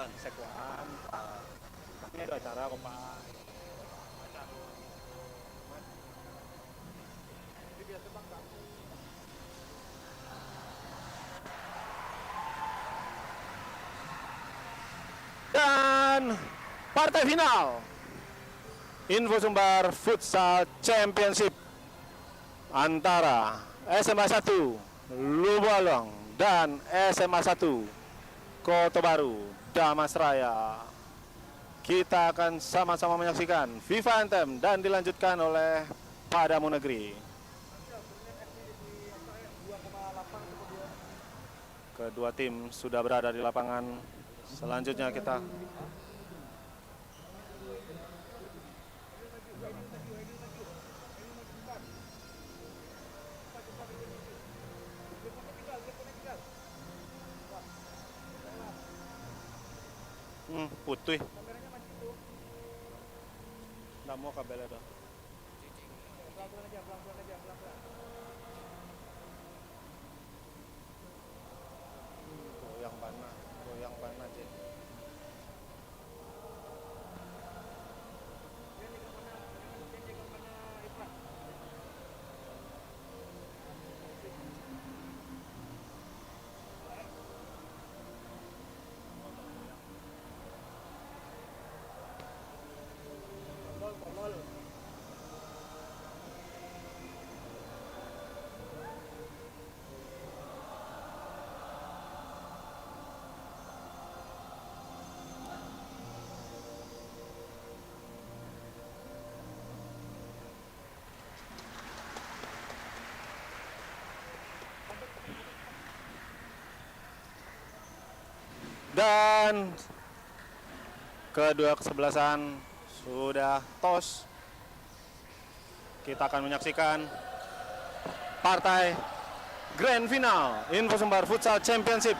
Sekwan. Sekwan. Ini ada acara kok Pak. Dan partai final Info Sumbar Futsal Championship antara SMA 1 Lubalong dan SMA 1 Kota Baru Damasraya. Kita akan sama-sama menyaksikan FIFA Anthem dan dilanjutkan oleh Padamu Negeri. Kedua tim sudah berada di lapangan. Selanjutnya kita putih. Nggak mau kabelnya dong. Goyang panah aja. Dan kedua kesebelasan sudah tos. Kita akan menyaksikan partai Grand Final Info Sumbar Futsal Championship.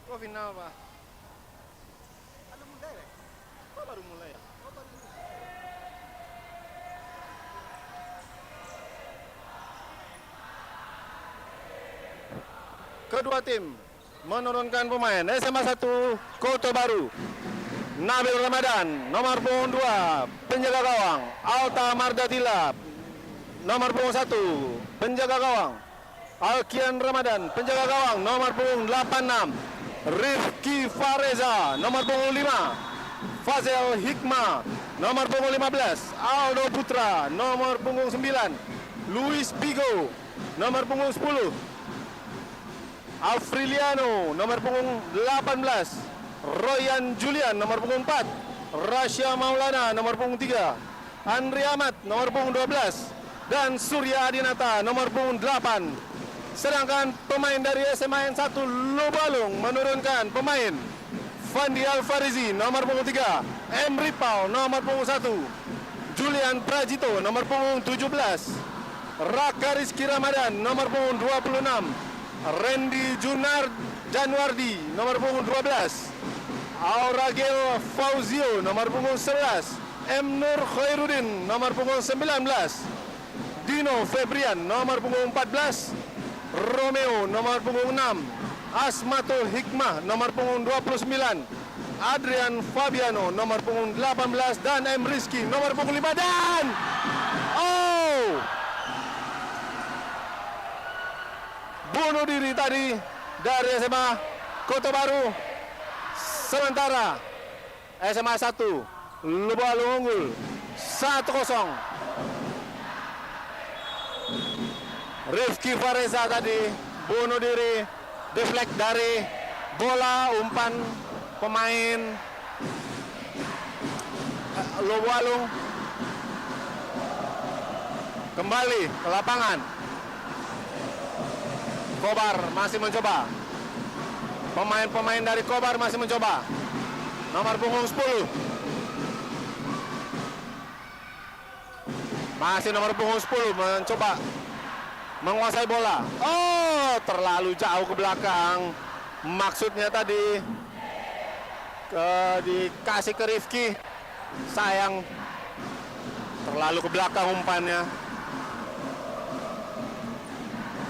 Oh final Pak. Ada mulai ya? Oh baru mulai ya? Oh, baru mulai. Kedua tim menurunkan pemain SMA 1 Kota Baru. Nabil Ramadan nomor punggung 2 penjaga gawang. Alta Mardatila nomor punggung 1 penjaga gawang. Alkian Ramadan penjaga gawang nomor punggung 86. Rifki Fareza nomor punggung 5. Fazel Hikmah nomor punggung 15. Aldo Putra nomor punggung 9. Luis Bigo nomor punggung 10. Afriliano nomor punggung 18. Royan Julian nomor punggung 4. Rasya Maulana nomor punggung 3. Andri Ahmad nomor punggung 12 dan Surya Adinata nomor punggung 8. Sedangkan pemain dari SMA 1 Lubalung menurunkan pemain Fandi Alfarizi nomor punggung 3, Emri Pau nomor punggung 1, Julian Prajito nomor punggung 17, Raka Rizky Ramadan nomor punggung 26, Randy Junar Januardi nomor punggung 12, Auragel Fauzio nomor punggung 11, M. Nur Khairuddin nomor punggung 19, Dino Febrian nomor punggung 14, Romeo nomor punggung 6, Asmatul Hikmah nomor punggung 29, Adrian Fabiano nomor punggung 18 dan M. Rizky nomor punggung 5 dan bunuh diri tadi dari SMA Kota Baru. Sementara SMA 1 Lubalung unggul 1-0. Rifki Fareza tadi bunuh diri, deflect dari bola umpan pemain Lubalung. Kembali ke lapangan. Kobar masih mencoba. Pemain-pemain dari Kobar masih mencoba. Nomor punggung 10. Masih nomor punggung 10 mencoba menguasai bola. Oh, terlalu jauh ke belakang. Maksudnya tadi dikasih ke Rifki. Sayang, terlalu ke belakang umpannya.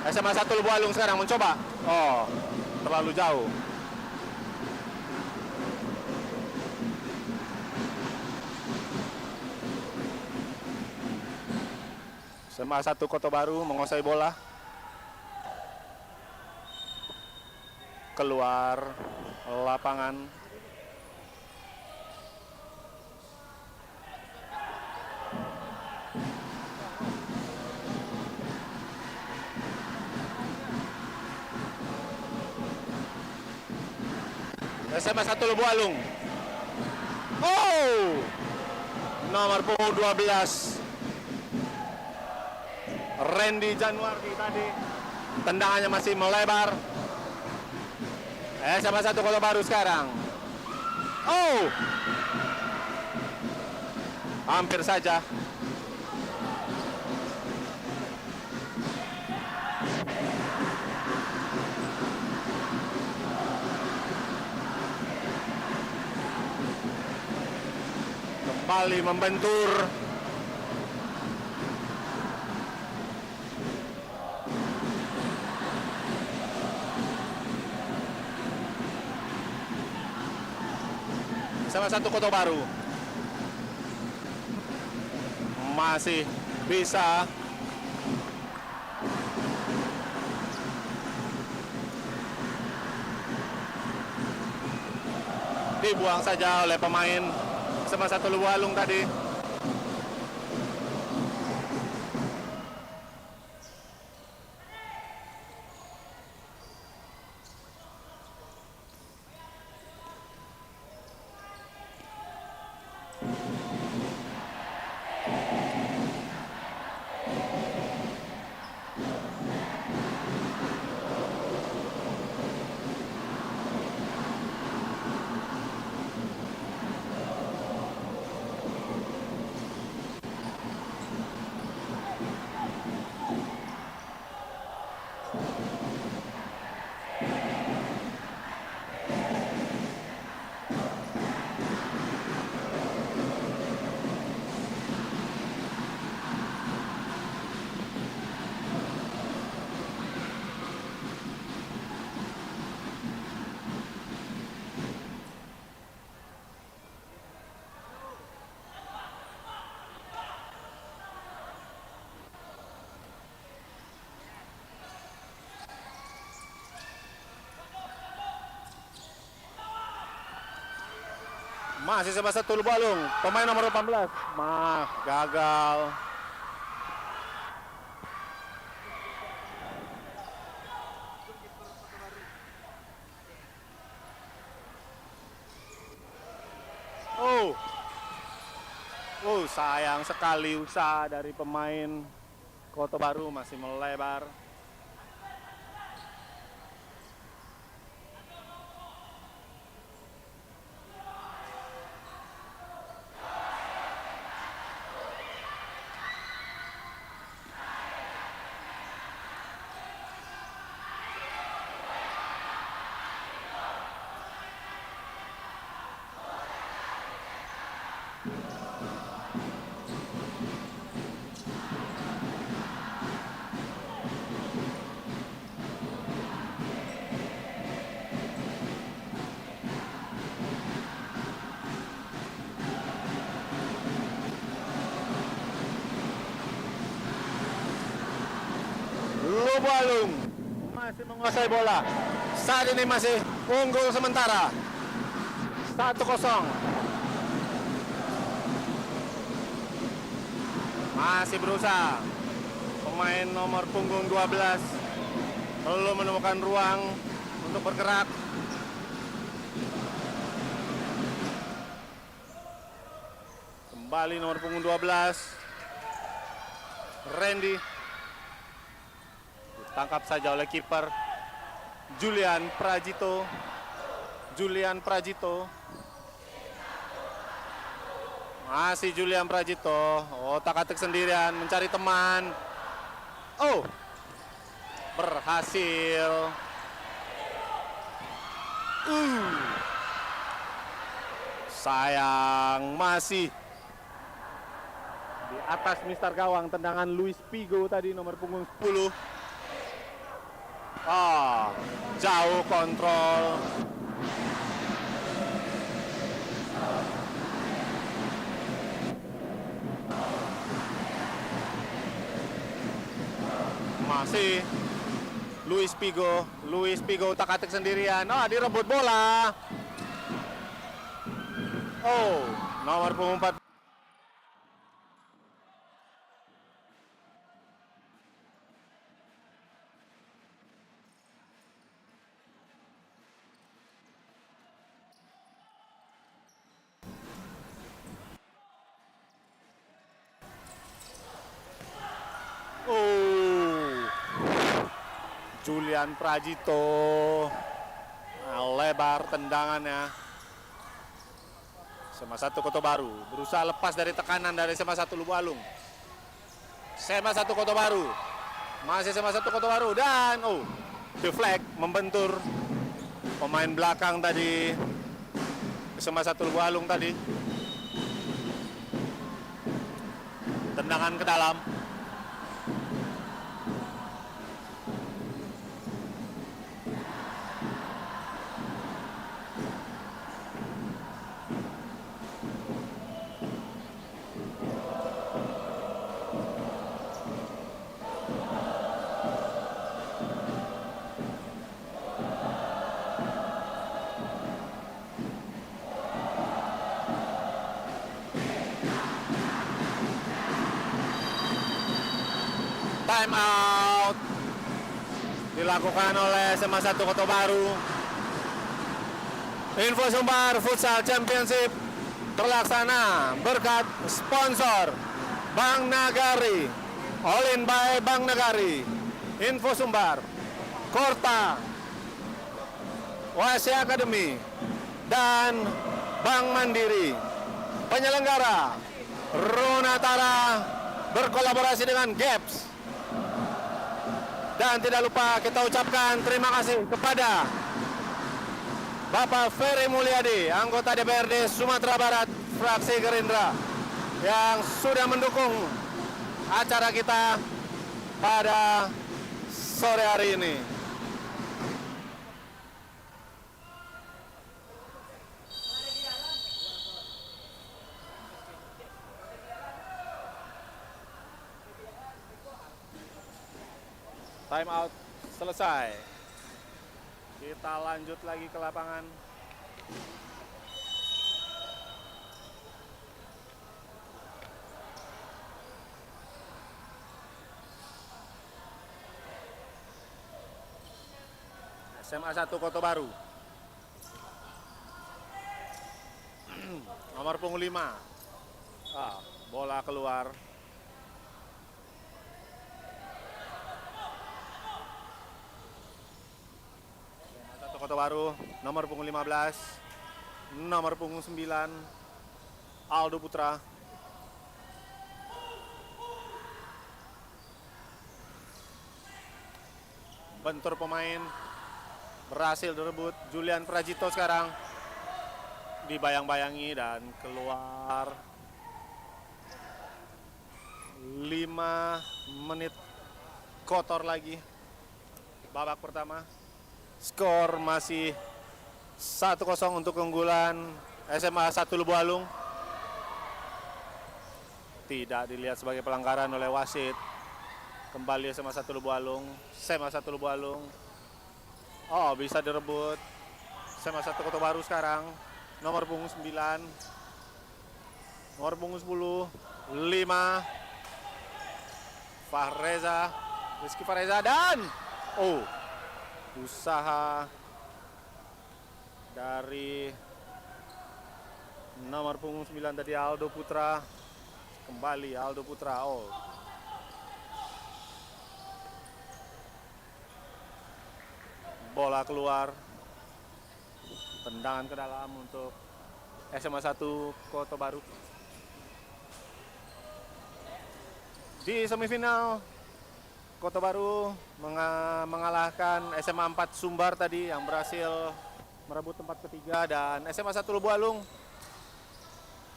SMA 1 Lebu Alung sekarang mencoba. Oh, terlalu jauh. SMA 1 Kota Baru menguasai bola. Keluar lapangan. SMA 1 Lebu Alung. Oh! Nomor punggung 12. Randy Januardi tadi. Tendangannya masih melebar. SMA 1 Kota Baru sekarang. Oh! Hampir saja. Kembali membentur. SMA 1 Kota Baru masih bisa dibuang saja oleh pemain SMA 1 Lebu Alung tadi. Masih SMA 1 Lebu Alung, pemain nomor 18. Gagal. Sayang sekali usaha dari pemain Kota Baru masih melebar. Lebu Alung masih menguasai bola. Saat ini masih unggul sementara 1-0. Masih berusaha. Pemain nomor punggung 12 belum menemukan ruang untuk bergerak. Kembali nomor punggung 12 Randy. Ditangkap saja oleh kiper Julian Prajito. Masih Julian Prajito. Otak-atik sendirian mencari teman. Oh, berhasil. Sayang, masih di atas Mister Gawang. Tendangan Luis Pigo tadi, nomor punggung 10. Jauh kontrol. Masih Luis Pigo tak-atik sendirian. Direbut bola. Nomor punggung 4. Julian Prajito, lebar tendangannya. SMA 1 Kota Baru berusaha lepas dari tekanan dari SMA 1 Lubualung. SMA 1 Kota Baru, masih SMA 1 Kota Baru, dan deflect, membentur pemain belakang tadi SMA 1 Lubualung tadi. Tendangan ke dalam. Time out dilakukan oleh SMA 1 Kota Baru. Info Sumbar Futsal Championship terlaksana berkat sponsor Bank Nagari, All In by Bank Nagari, Info Sumbar, Korta, WC Academy, dan Bank Mandiri. Penyelenggara Runatara berkolaborasi dengan GAPS. Dan tidak lupa kita ucapkan terima kasih kepada Bapak Ferry Mulyadi, anggota DPRD Sumatera Barat, fraksi Gerindra, yang sudah mendukung acara kita pada sore hari ini. Time out selesai. Kita lanjut lagi ke lapangan. SMA 1 Kota Baru. Nomor punggung 5. Bola keluar. Kota Baru, nomor punggung 15, nomor punggung 9, Aldo Putra. Bentur pemain, berhasil direbut Julian Prajito sekarang. Dibayang-bayangi dan keluar. 5 menit kotor lagi babak pertama. Skor masih 1-0 untuk keunggulan SMA 1 Lubualung. Tidak dilihat sebagai pelanggaran oleh wasit. Kembali SMA 1 Lubualung. SMA 1 Lubualung. Bisa direbut SMA 1 Kota Baru sekarang. Nomor punggung 9. Nomor punggung 10. 5. Rizky Fahreza dan usaha dari nomor punggung 9 tadi Aldo Putra. Kembali Aldo Putra. Bola keluar. Tendangan ke dalam untuk SMA 1 Kota Baru. Di semifinal, Kota Baru mengalahkan SMA 4 Sumbar tadi yang berhasil merebut tempat ketiga, dan SMA 1 Lubualung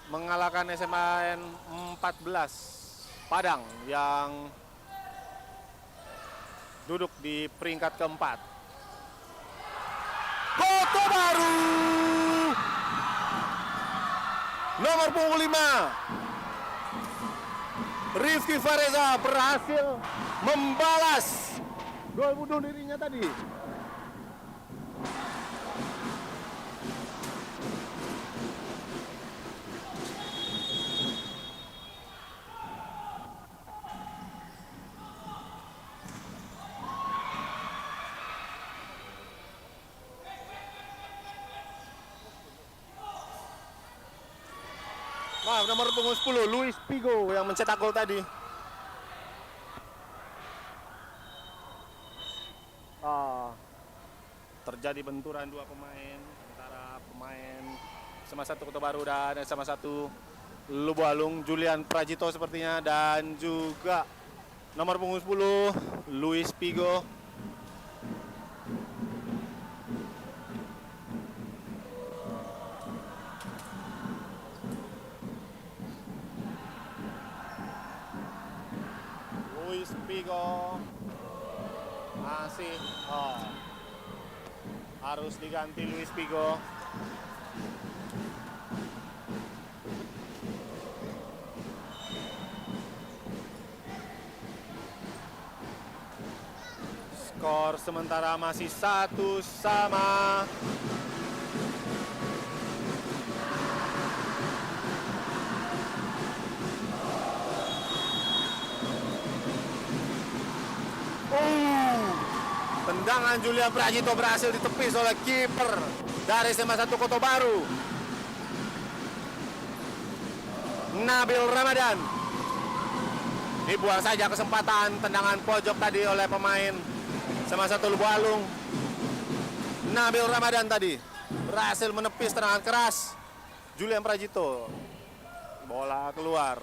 mengalahkan SMA 14 Padang yang duduk di peringkat keempat. Kota Baru nomor punggung 5 Rifki Fareza berhasil membalas gol bunuh dirinya tadi. Maaf, nomor punggung 10 Luis Pigo yang mencetak gol tadi. Terjadi benturan dua pemain antara pemain SMA 1 Kota Baru dan SMA 1 Lubualung, Julian Prajito sepertinya, dan juga nomor punggung 10 Luis Pigo. Luis Pigo masih harus diganti Luis Pigo. Skor sementara masih 1-1. Tendangan Julian Prajito berhasil ditepis oleh kiper dari SMA 1 Kota Baru, Nabil Ramadan. Dibuang saja kesempatan tendangan pojok tadi oleh pemain SMA 1 Lubualung. Nabil Ramadan tadi berhasil menepis tendangan keras Julian Prajito. Bola keluar.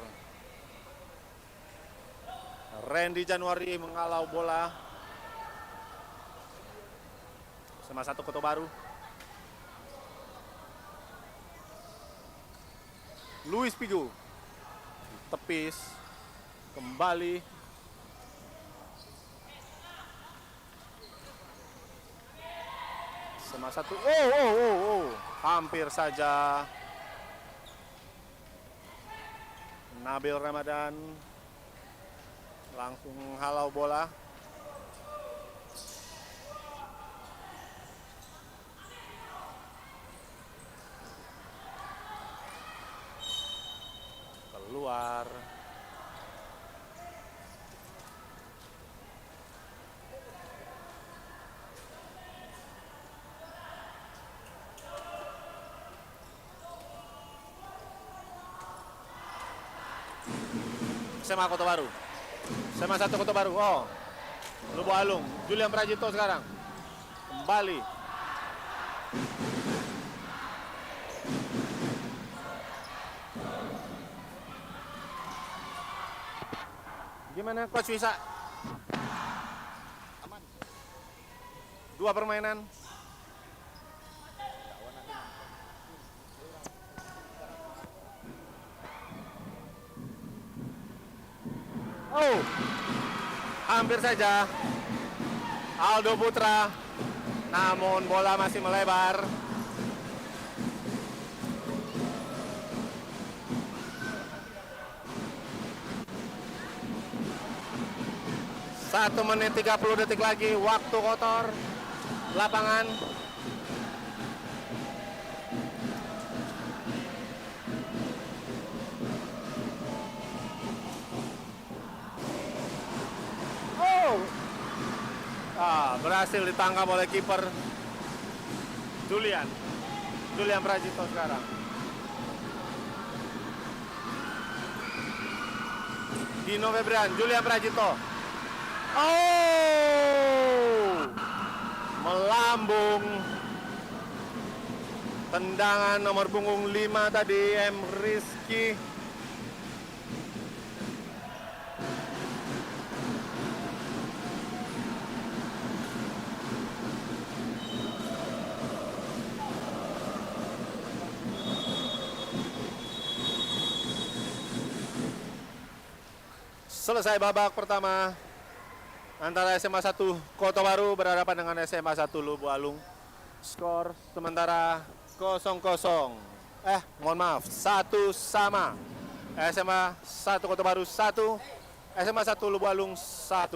Randy Januari menghalau bola. SMA 1 Kota Baru. Luis Pigo tepis kembali. SMA 1. Hampir saja Nabil Ramadan langsung halau bola. Keluar. SMA Kota Baru. SMA 1 Kota Baru. Lubualung. Julian Prajito sekarang. Kembali. Gimana Coach Wisa? Aman. Dua permainan. Hampir saja Aldo Putra, namun bola masih melebar. Satu menit 30 detik lagi, waktu kotor lapangan. Berhasil ditangkap oleh kiper Julian Prajito sekarang. Dino Febrian, Julian Prajito. melambung. Tendangan nomor punggung 5 tadi, M. Rizky. Selesai babak pertama antara SMA 1 Kota Baru berhadapan dengan SMA 1 Lubu Alung. Skor sementara 0-0. Mohon maaf, 1 sama. SMA 1 Kota Baru 1, SMA 1 Lubu Alung 1.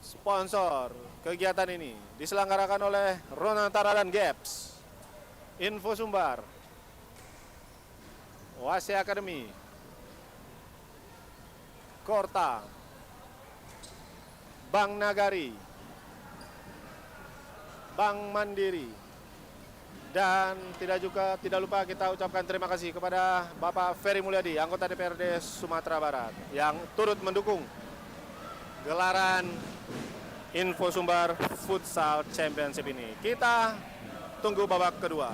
Sponsor kegiatan ini diselenggarakan oleh Ronantara dan Gaps, Info Sumbar, Wase Academy, Korta, Bank Nagari, Bank Mandiri, dan tidak lupa kita ucapkan terima kasih kepada Bapak Ferry Mulyadi, anggota DPRD Sumatera Barat, yang turut mendukung gelaran Info Sumbar Futsal Championship ini. Kita tunggu babak kedua.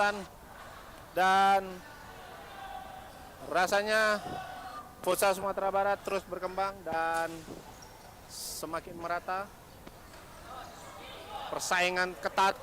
Selatan. Dan rasanya futsal Sumatera Barat terus berkembang dan semakin merata. Persaingan ketat.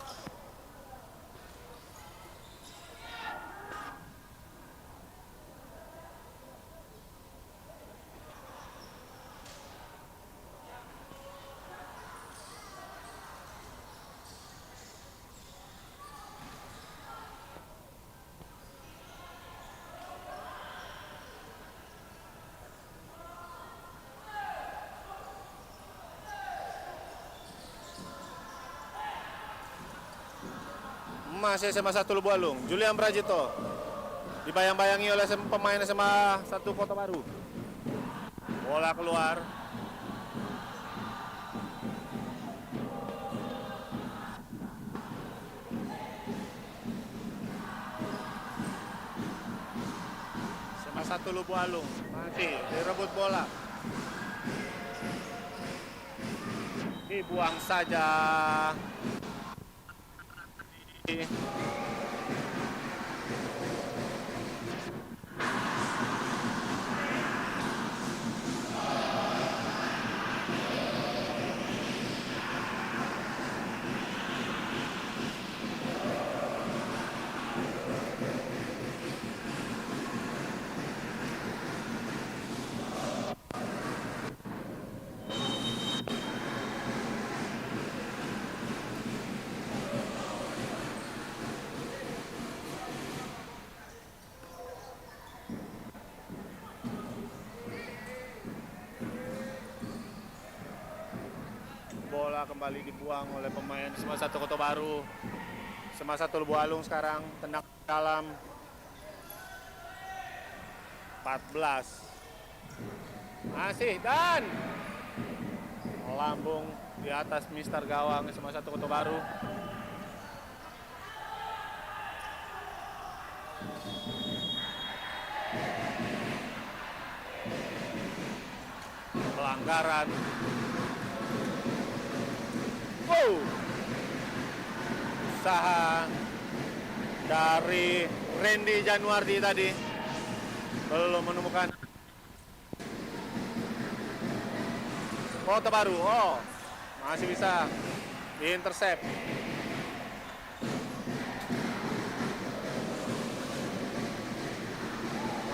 Masih SMA 1 Lubu Alung, Julian Brajito dibayang-bayangi oleh pemain SMA 1 Kota Baru. Bola keluar. SMA 1 Lubu Alung masih direbut bola. Dibuang saja. Bola kembali dibuang oleh pemain SMA 1 Kota Baru. SMA 1 Lubu Alung sekarang tendang dalam. 14. Masih dan melambung di atas Mister Gawang SMA 1 Kota Baru. Pelanggaran. Wow. Usaha dari Randy Januardi tadi belum menemukan. Kota Baru, oh masih bisa diintercept.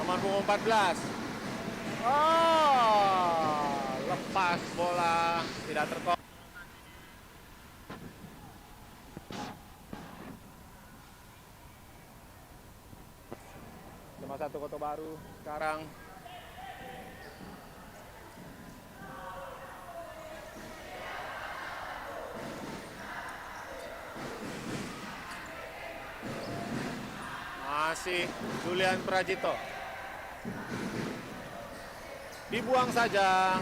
Nomor punggung 14. Oh, lepas bola, tidak terkok. Nomor 1 Kota Baru sekarang masih Julian Prajito. Dibuang saja.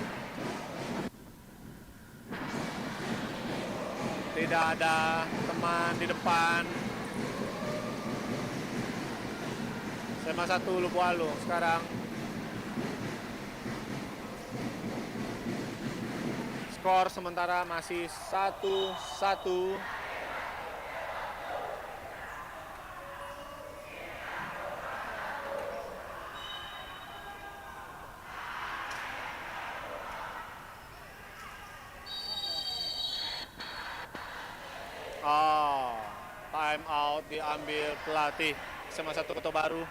Tidak ada teman di depan. SMA 1 Lubu Alung sekarang. Skor sementara masih 1-1. Time out diambil pelatih SMA 1 Kota Baru.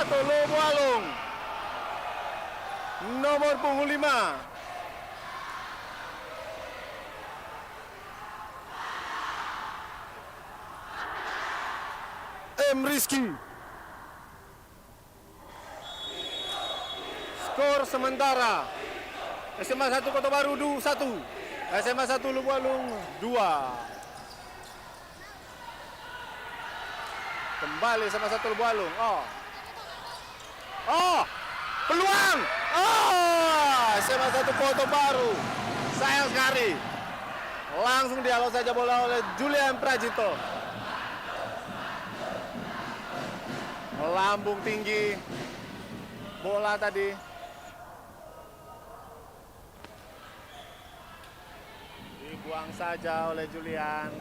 Lobualung. Nomor punggung 5. M. Rizky. Skor sementara SMA 1 Kota Baru 1, SMA 1 Lobualung 2. Kembali SMA 1 Lobualung. Peluang. SMA 1 Kota Baru. Sayang sekali. Langsung dialog saja bola oleh Julian Prajito. Melambung tinggi bola tadi. Dibuang saja oleh Julian.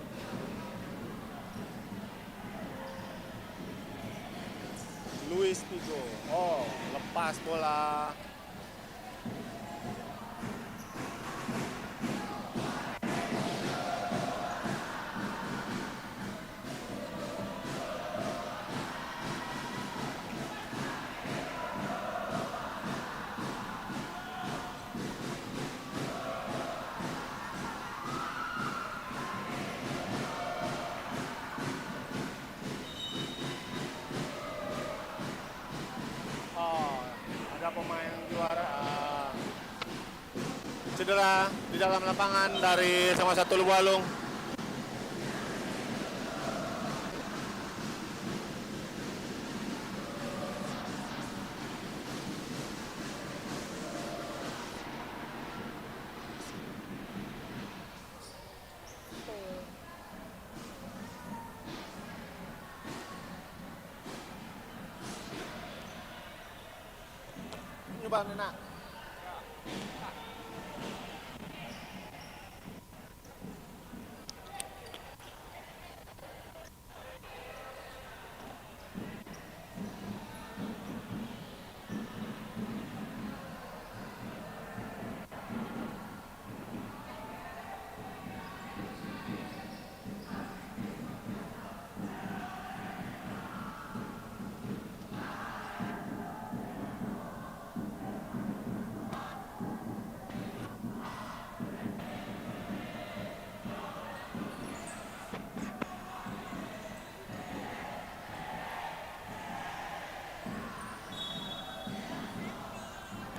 Luis Pigo. Lepas bola. Ada pemain juara cedera di dalam lapangan dari SMA 1 Lobualung. Bang Nena.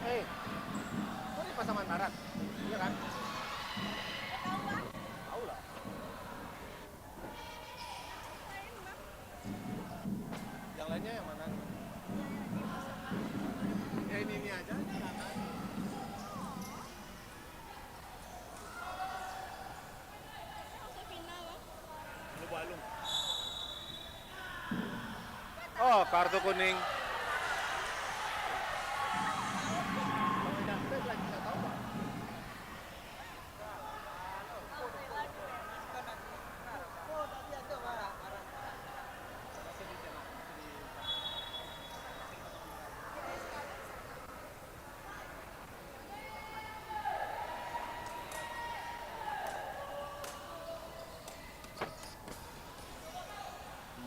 Kok di Pasaman Barat? Iya kan? Tahu lah. Yang lainnya yang mana? Ya ini aja. Lobualung. Kartu kuning.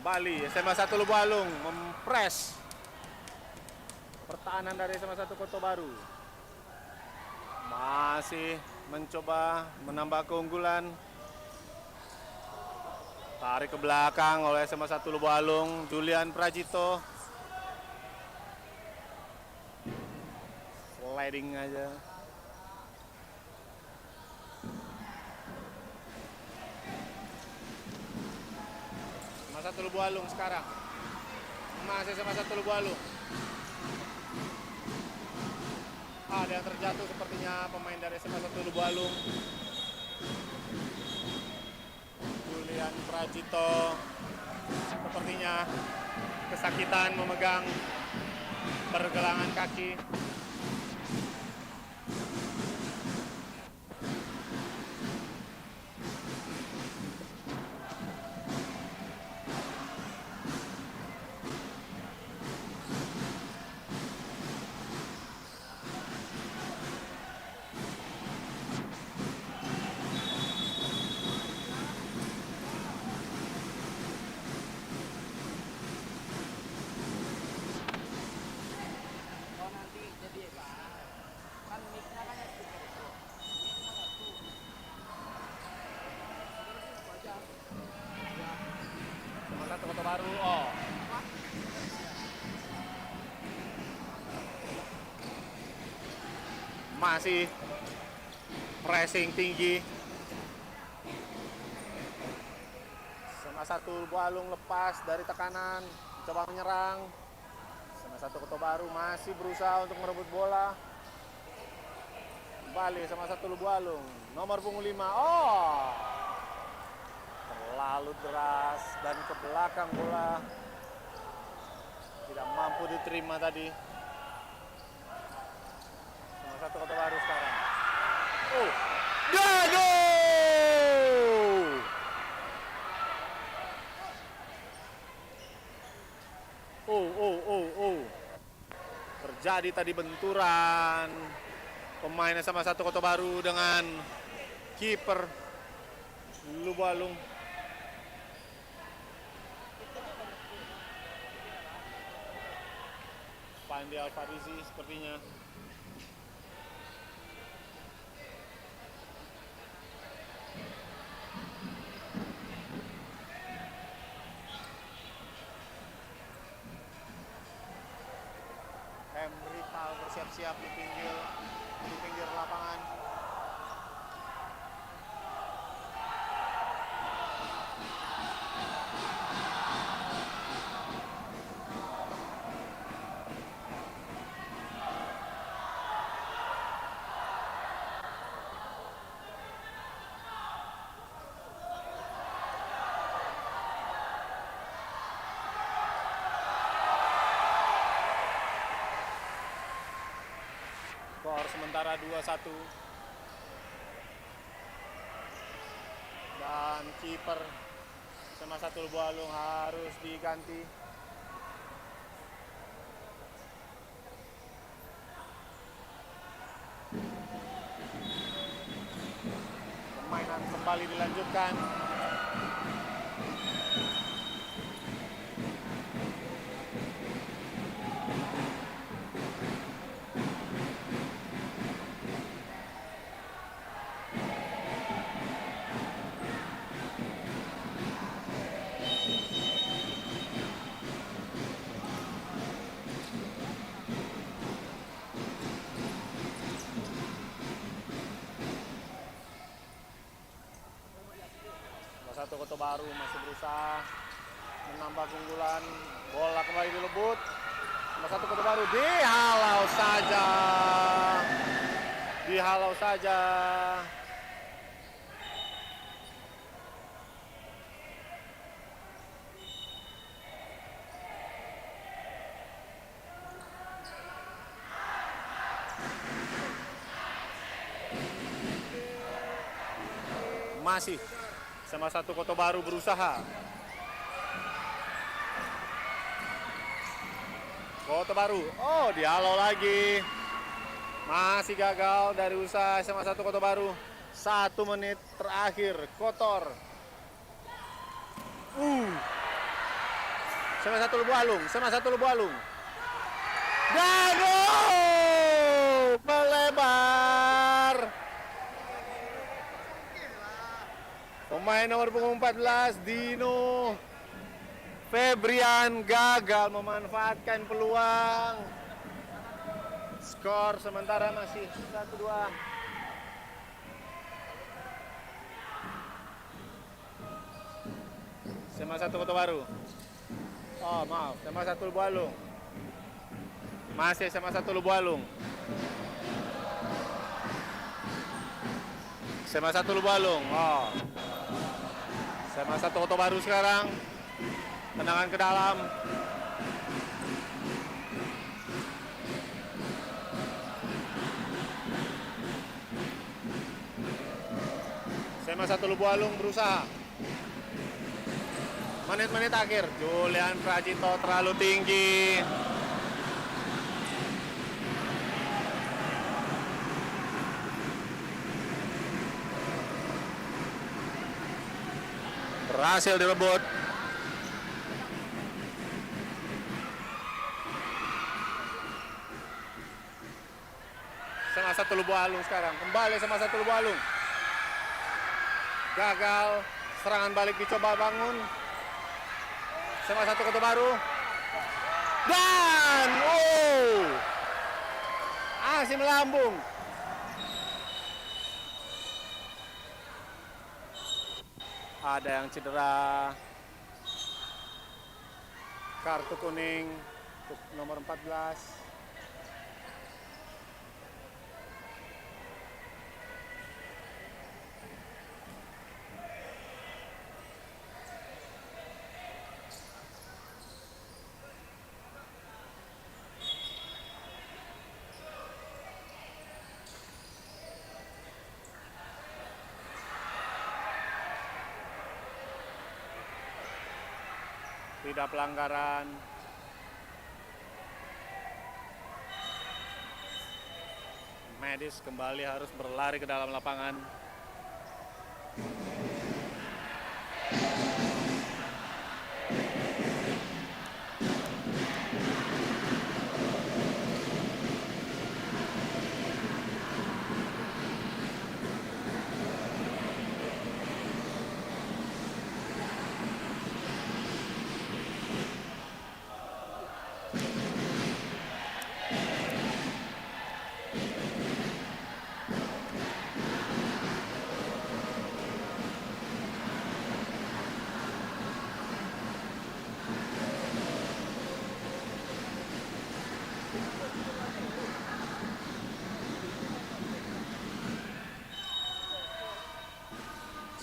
Kembali SMA 1 Lobualung mempres pertahanan dari SMA 1 Kota Baru. Masih mencoba menambah keunggulan. Tarik ke belakang oleh SMA 1 Lobualung, Julian Prajito. Sliding aja. SMA 1 Lobualung sekarang. Masih SMA 1 Lobualung. Ada yang terjatuh sepertinya pemain dari SMA 1 Lobualung. Julian Prajito sepertinya kesakitan memegang pergelangan kaki. masih pressing tinggi. Sama satu Bualung lepas dari tekanan, coba menyerang. Sama satu Kota Baru masih berusaha untuk merebut bola. Kembali sama satu Bualung, nomor punggung 5. Oh, terlalu deras dan ke belakang bola. Tidak mampu diterima tadi. Sama satu Kota Baru sekarang. Oh, Gago! Oh. Terjadi tadi benturan pemainnya sama satu Kota Baru dengan kiper Bualung. Fandi Alfarizi sepertinya. Henry Tal bersiap-siap di pinggir lapangan. Skor sementara 2-1. Dan kiper sama satu Bualung harus diganti. Permainan kembali dilanjutkan. Satu Kota Baru masih berusaha menambah keunggulan. Bola kembali dilebut. Satu Kota Baru dihalau saja. Masih sama satu Kota Baru berusaha. Kota Baru, oh dihalau lagi. Masih gagal dari usaha sama satu Kota Baru. 1 menit terakhir, kotor. Sama satu Bualung. Gago! Melebar. Pemain nomor punggung 14, Dino Febrian, gagal memanfaatkan peluang. Skor sementara masih 1-2. Sama satu Kota Baru. Oh maaf, sama satu Bualung. Masih sama satu Bualung. Sama satu Bualung. Oh. Sama satu Kota Baru sekarang. Tendangan ke dalam. Sama satu Bualung berusaha. Menit-menit akhir. Julian Prajito terlalu tinggi. Berhasil direbut. Sama satu Bualung sekarang. Kembali sama satu Bualung. Gagal. Serangan balik dicoba bangun. Sama satu Kota Baru. Dan aksi melambung. Ada yang cedera. Kartu kuning untuk nomor 14. Tidak pelanggaran. Medis kembali harus berlari ke dalam lapangan.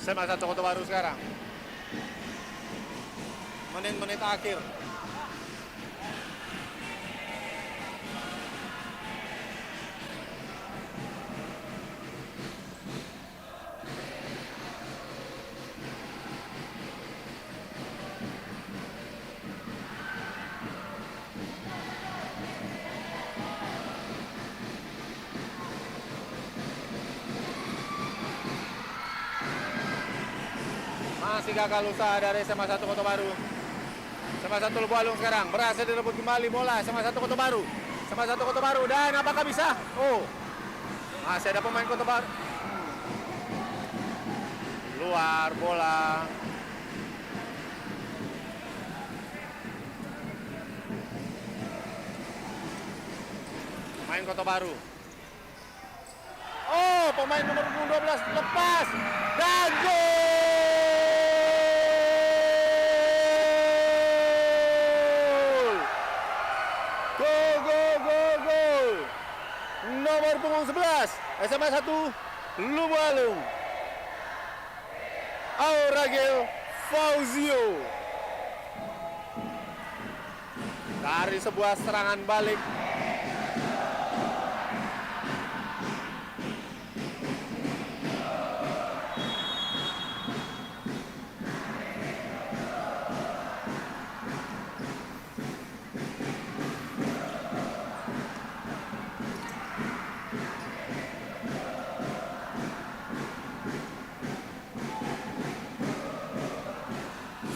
SMA 1 Kota Baru sekarang. Menit-menit akhir. Masih gagal usaha dari SMA 1 Kota Baru. SMA 1 Lubu Alung sekarang berhasil direbut kembali bola SMA 1 Kota Baru. SMA 1 Kota Baru, dan apakah bisa? Oh, masih ada pemain Kota Baru. Luar bola. Main Kota Baru. Oh, pemain nomor 12 lepas dan gol. Gol. Nomor punggung 11 SMA 1 Lubu Alung. Auragel Fauzio. Dari sebuah serangan balik.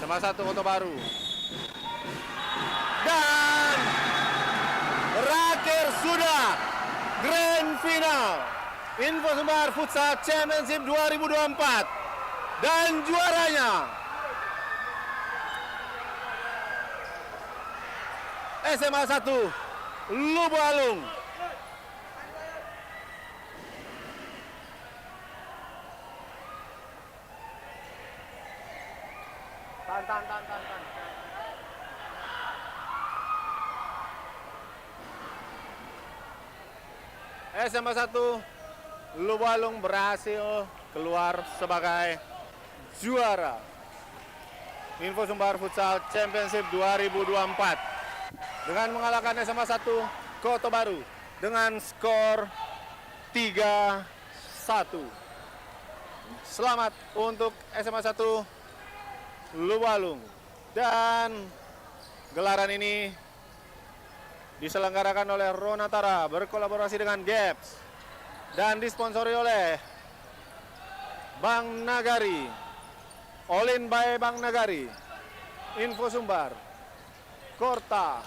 SMA 1 Kota Baru. Dan berakhir sudah Grand Final Info Sumbar Futsal Championship 2024. Dan juaranya SMA 1 Lubu Alung. Tan. SMA 1 Lubu Alung berhasil keluar sebagai juara Info Sumbar Futsal Championship 2024 dengan mengalahkan SMA 1 Kota Baru dengan skor 3-1. Selamat untuk SMA 1 Lubu Alung. Dan gelaran ini diselenggarakan oleh Ronatara berkolaborasi dengan Gaps dan disponsori oleh Bank Nagari, Olin by Bank Nagari, Info Sumbar, Korta,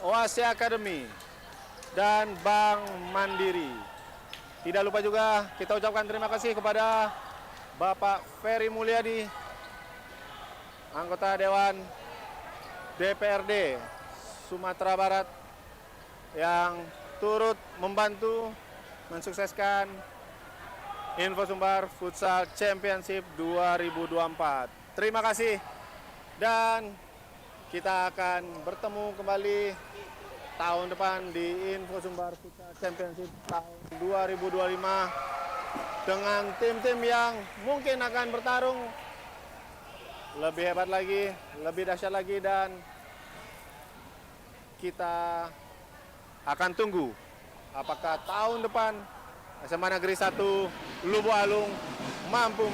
Oasia Academy, dan Bank Mandiri. Tidak lupa juga kita ucapkan terima kasih kepada Bapak Ferry Mulyadi, anggota Dewan DPRD Sumatera Barat, yang turut membantu mensukseskan Info Sumbar Futsal Championship 2024. Terima kasih dan kita akan bertemu kembali tahun depan di Info Sumbar Futsal Championship tahun 2025 dengan tim-tim yang mungkin akan bertarung lebih hebat lagi, lebih dahsyat lagi, dan kita akan tunggu apakah tahun depan SMA Negeri 1 Lubuk Alung mampu